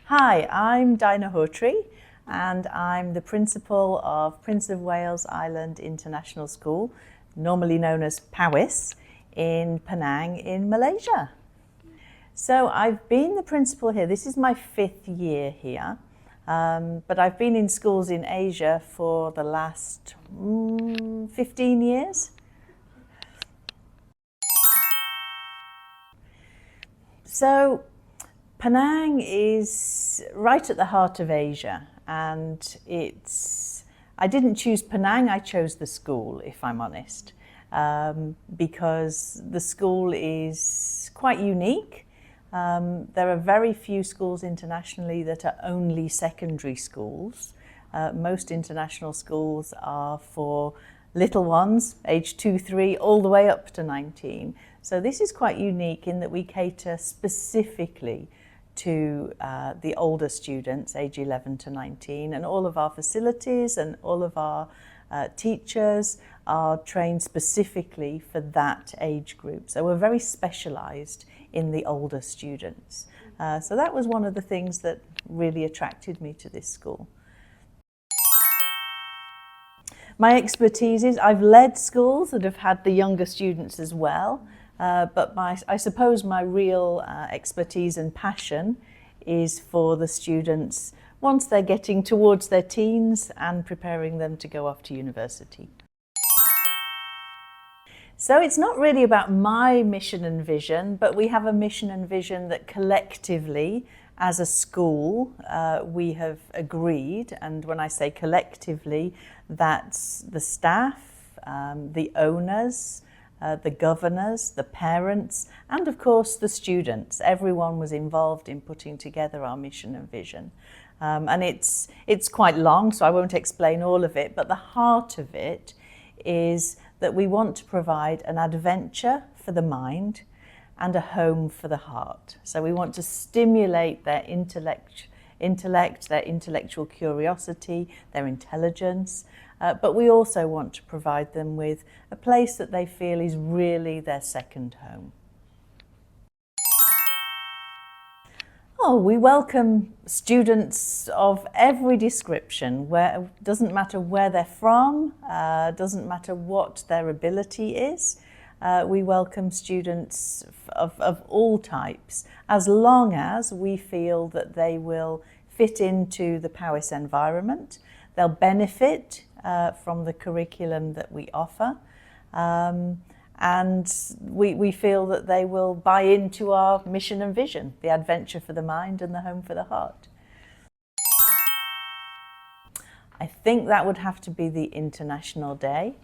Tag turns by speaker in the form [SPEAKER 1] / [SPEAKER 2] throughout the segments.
[SPEAKER 1] Hi, I'm Dinah Hawtrey and I'm the principal of Prince of Wales Island International School, normally known as PAWIS, in Penang in Malaysia. So I've been the principal here. This is my 5th year here, but I've been in schools in Asia for the last 15 years. So Penang is right at the heart of Asia, and I didn't choose Penang, I chose the school, if I'm honest, because the school is quite unique. There are very few schools internationally that are only secondary schools. Most international schools are for little ones, age 2, 3, all the way up to 19. So this is quite unique in that we cater specifically to the older students, age 11 to 19, and all of our facilities and all of our teachers are trained specifically for that age group. So we're very specialised in the older students. So that was one of the things that really attracted me to this school. My expertise is I've led schools that have had the younger students as well. But I suppose my real expertise and passion is for the students once they're getting towards their teens and preparing them to go off to university. So it's not really about my mission and vision, but we have a mission and vision that collectively, as a school, we have agreed. And when I say collectively, that's the staff, the owners, the governors, the parents, and of course the students. Everyone was involved in putting together our mission and vision. And it's quite long, so I won't explain all of it, but the heart of it is that we want to provide an adventure for the mind and a home for the heart. So we want to stimulate their intellect, their intellectual curiosity, their intelligence, but we also want to provide them with a place that they feel is really their second home. Oh, we welcome students of every description. Doesn't matter where they're from, doesn't matter what their ability is. We welcome students of all types, as long as we feel that they will fit into the PAWIS environment. They'll benefit from the curriculum that we offer, and we feel that they will buy into our mission and vision, the adventure for the mind and the home for the heart. I think that would have to be the International Day,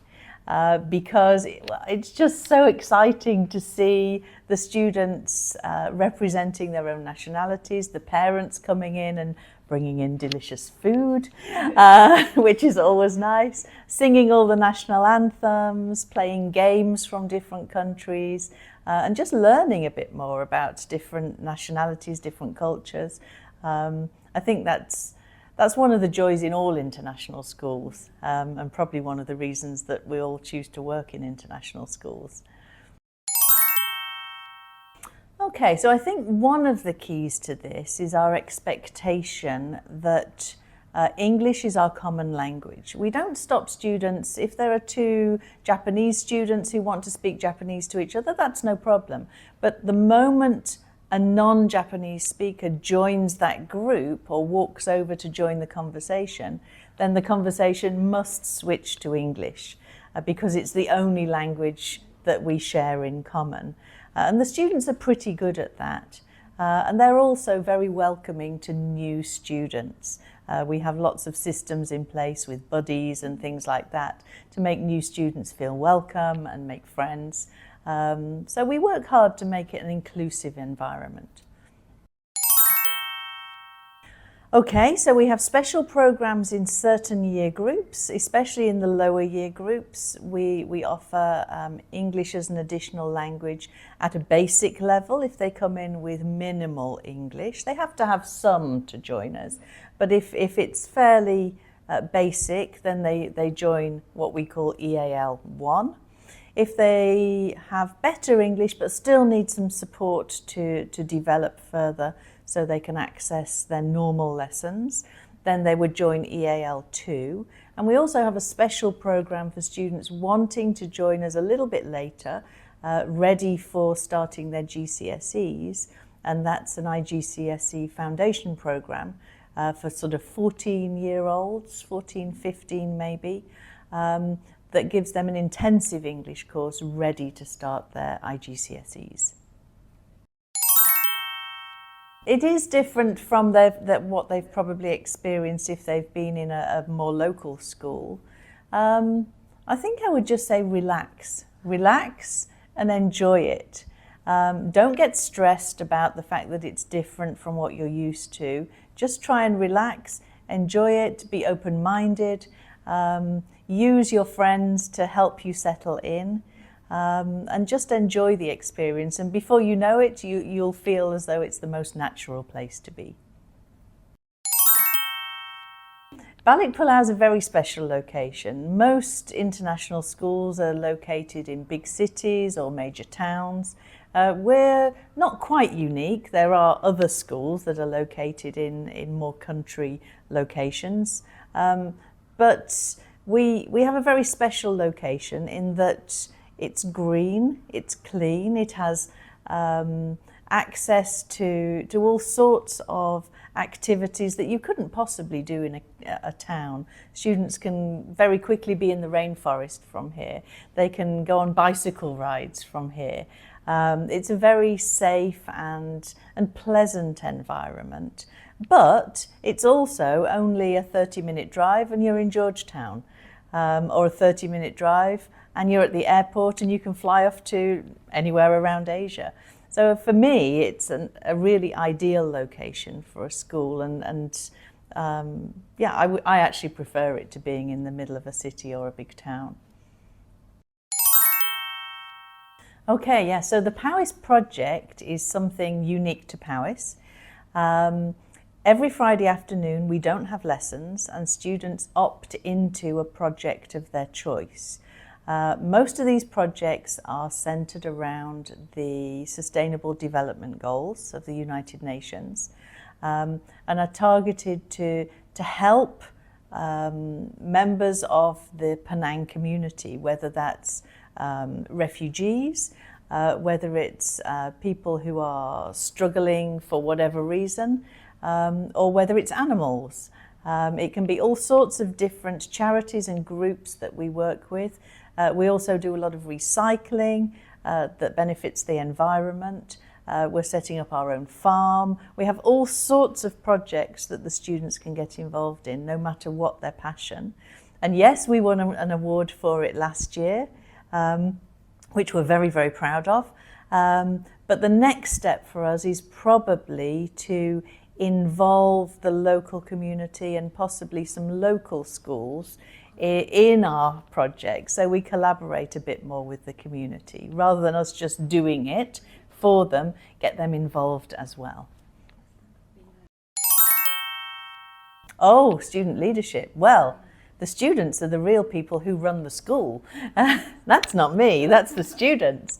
[SPEAKER 1] because it's just so exciting to see the students representing their own nationalities, the parents coming in and bringing in delicious food, which is always nice, singing all the national anthems, playing games from different countries, and just learning a bit more about different nationalities, different cultures. I think that's one of the joys in all international schools, and probably one of the reasons that we all choose to work in international schools. Okay, so I think one of the keys to this is our expectation that English is our common language. We don't stop students. If there are 2 Japanese students who want to speak Japanese to each other, that's no problem. But the moment a non-Japanese speaker joins that group or walks over to join the conversation, then the conversation must switch to English because it's the only language that we share in common. And the students are pretty good at that. And they're also very welcoming to new students. We have lots of systems in place with buddies and things like that to make new students feel welcome and make friends. So we work hard to make it an inclusive environment. Okay, so we have special programs in certain year groups, especially in the lower year groups. We offer English as an additional language at a basic level. If they come in with minimal English, they have to have some to join us. But if it's fairly basic, then they join what we call EAL 1. If they have better English but still need some support to develop further, so they can access their normal lessons. Then they would join EAL2. And we also have a special program for students wanting to join us a little bit later, ready for starting their GCSEs. And that's an IGCSE foundation program for sort of 14-year-olds, 14, 15 maybe, that gives them an intensive English course ready to start their IGCSEs. It is different from what they've probably experienced if they've been in a more local school. I think I would just say relax. Relax and enjoy it. Don't get stressed about the fact that it's different from what you're used to. Just try and relax, enjoy it, be open-minded, use your friends to help you settle in, and just enjoy the experience. And before you know it, you'll feel as though it's the most natural place to be. 발릭프라우 is a very special location. Most international schools are located in big cities or major towns. We're not quite unique. There are other schools that are located in more country locations. But we have a very special location in that it's green, it's clean, it has access to all sorts of activities that you couldn't possibly do in a town. Students can very quickly be in the rainforest from here. They can go on bicycle rides from here. It's a very safe and pleasant environment. But it's also only a 30-minute drive and you're in Georgetown, or a 30-minute drive and you're at the airport and you can fly off to anywhere around Asia. So for me, it's a really ideal location for a school, I actually prefer it to being in the middle of a city or a big town. Okay, yeah, so the POWIS project is something unique to POWIS. Every Friday afternoon we don't have lessons and students opt into a project of their choice. Most of these projects are centred around the Sustainable Development Goals of the United Nations, and are targeted to help members of the Penang community, whether that's refugees, whether it's people who are struggling for whatever reason, or whether it's animals. It can be all sorts of different charities and groups that we work with. We also do a lot of recycling that benefits the environment. We're setting up our own farm. We have all sorts of projects that the students can get involved in, no matter what their passion. And yes, we won an award for it last year, which we're very, very proud of. But the next step for us is probably to involve the local community and possibly some local schools in our project, so we collaborate a bit more with the community rather than us just doing it for them, get them involved as well. Oh, student leadership. Well, the students are the real people who run the school. That's not me, that's the students.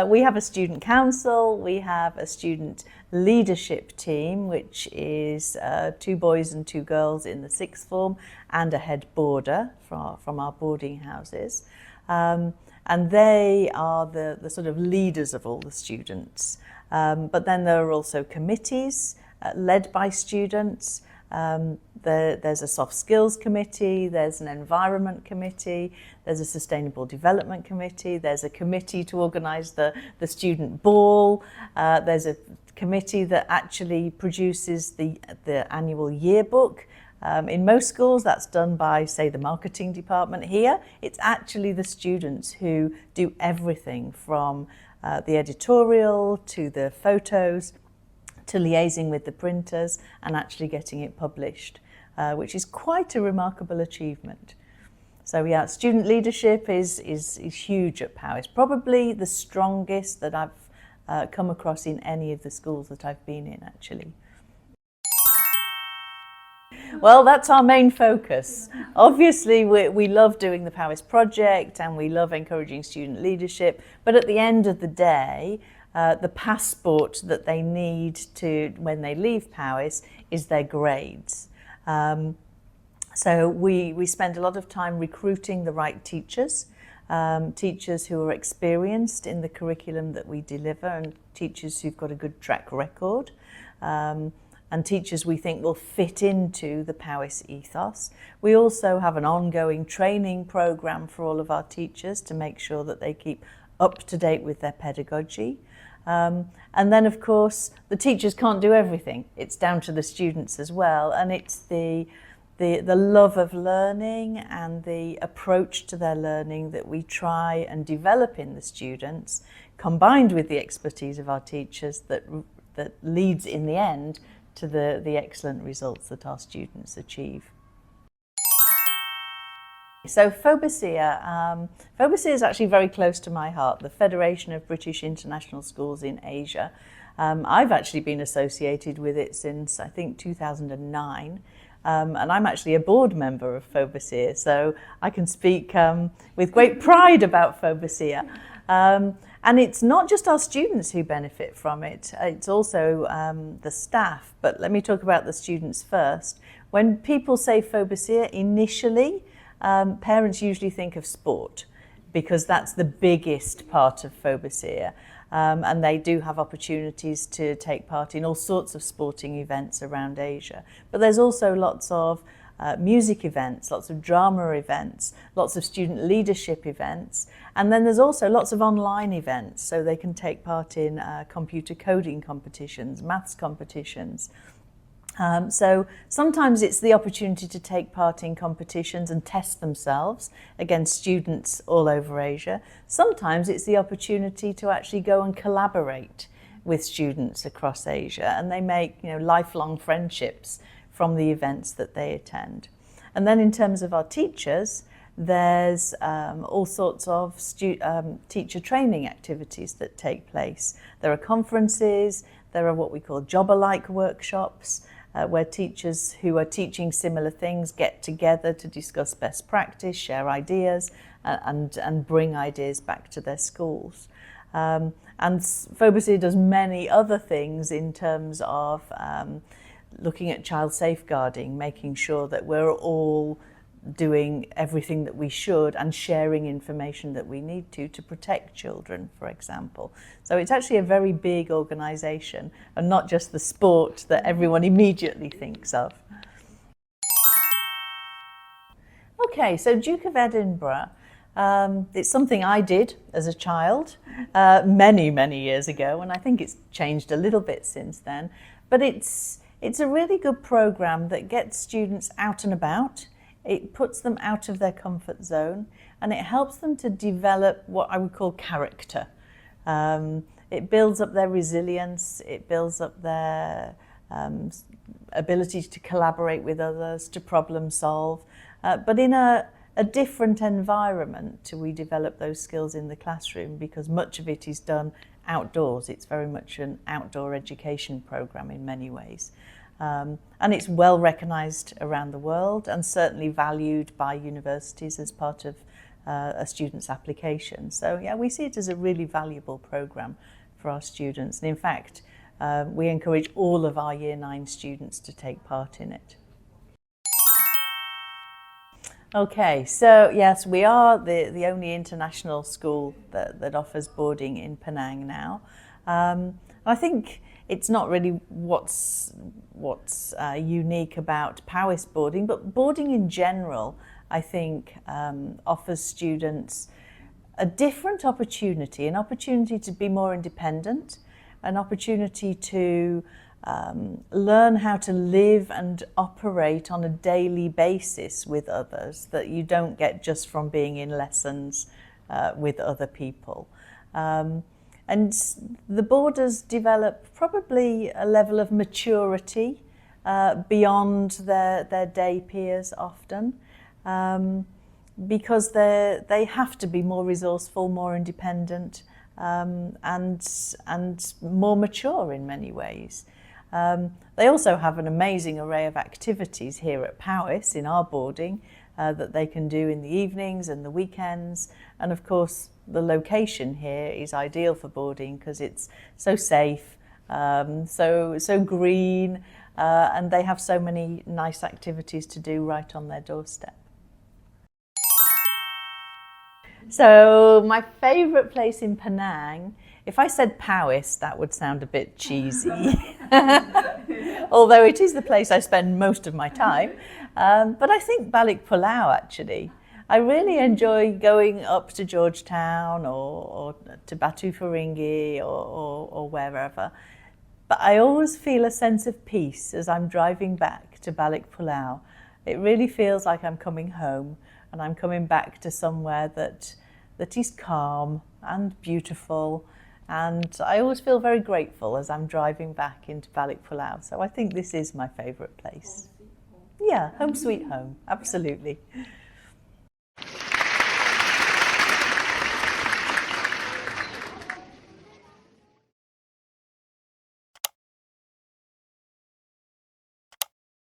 [SPEAKER 1] We have a student council, we have a student leadership team, which is 2 boys and 2 girls in the 6th form and a head boarder from our boarding houses. And they are the sort of leaders of all the students. But then there are also committees led by students. There's a soft skills committee, there's an environment committee, there's a sustainable development committee, there's a committee to organise the student ball, there's a committee that actually produces the annual yearbook. In most schools that's done by, say, the marketing department. Here it's actually the students who do everything from the editorial to the photos to liaising with the printers and actually getting it published, which is quite a remarkable achievement. So yeah, student leadership is huge at POWIS, probably the strongest that I've come across in any of the schools that I've been in, actually. Well, that's our main focus. Obviously, we love doing the POWIS project and we love encouraging student leadership, but at the end of the day, the passport that they need to when they leave POWIS is their grades. So we spend a lot of time recruiting the right teachers, teachers who are experienced in the curriculum that we deliver and teachers who've got a good track record, and teachers we think will fit into the POWIS ethos. We also have an ongoing training program for all of our teachers to make sure that they keep up to date with their pedagogy. And then of course the teachers can't do everything. It's down to the students as well, and it's the love of learning and the approach to their learning that we try and develop in the students, combined with the expertise of our teachers, that leads in the end to the excellent results that our students achieve. So FOBASIA is actually very close to my heart, the Federation of British International Schools in Asia. I've actually been associated with it since I think 2009. And I'm actually a board member of FOBASIA, so I can speak with great pride about FOBASIA. And it's not just our students who benefit from it, it's also the staff. But let me talk about the students first. When people say FOBASIA, initially, parents usually think of sport, because that's the biggest part of FOBASIA. And they do have opportunities to take part in all sorts of sporting events around Asia. But there's also lots of music events, lots of drama events, lots of student leadership events. And then there's also lots of online events, so they can take part in computer coding competitions, maths competitions. So sometimes it's the opportunity to take part in competitions and test themselves against students all over Asia. Sometimes it's the opportunity to actually go and collaborate with students across Asia, and they make lifelong friendships from the events that they attend. And then in terms of our teachers, there's all sorts of teacher training activities that take place. There are conferences, there are what we call job-alike workshops, where teachers who are teaching similar things get together to discuss best practice, share ideas, and bring ideas back to their schools. And FOBASIA does many other things in terms of looking at child safeguarding, making sure that we're all doing everything that we should and sharing information that we need to protect children, for example. So it's actually a very big organisation and not just the sport that everyone immediately thinks of. Okay, so Duke of Edinburgh, it's something I did as a child many, many years ago, and I think it's changed a little bit since then. But it's a really good programme that gets students out and about. It puts them out of their comfort zone, and it helps them to develop what I would call character. It builds up their resilience, it builds up their ability to collaborate with others, to problem solve, but in a different environment. We develop those skills in the classroom because much of it is done outdoors. It's very much an outdoor education program in many ways. And it's well recognised around the world and certainly valued by universities as part of a student's application. So yeah, we see it as a really valuable programme for our students. And in fact, we encourage all of our Year 9 students to take part in it. Okay, so yes, we are the only international school that offers boarding in Penang now. I think it's not really what's unique about POWIS boarding, but boarding in general, I think, offers students a different opportunity, an opportunity to be more independent, an opportunity to learn how to live and operate on a daily basis with others that you don't get just from being in lessons with other people. And the boarders develop probably a level of maturity beyond their day peers often, because they have to be more resourceful, more independent, and more mature in many ways. They also have an amazing array of activities here at POWIS in our boarding that they can do in the evenings and the weekends. And of course, the location here is ideal for boarding because it's so safe, so green, and they have so many nice activities to do right on their doorstep. So my favourite place in Penang, if I said Powys, that would sound a bit cheesy, although it is the place I spend most of my time. But I think Ballikpulao, actually. I really enjoy going up to Georgetown or to Batu Ferringhi or wherever. But I always feel a sense of peace as I'm driving back to Ballikpulao. It really feels like I'm coming home and I'm coming back to somewhere that is calm and beautiful. And I always feel very grateful as I'm driving back into Ballikpulao. So I think this is my favourite place. Yeah, home sweet home, absolutely.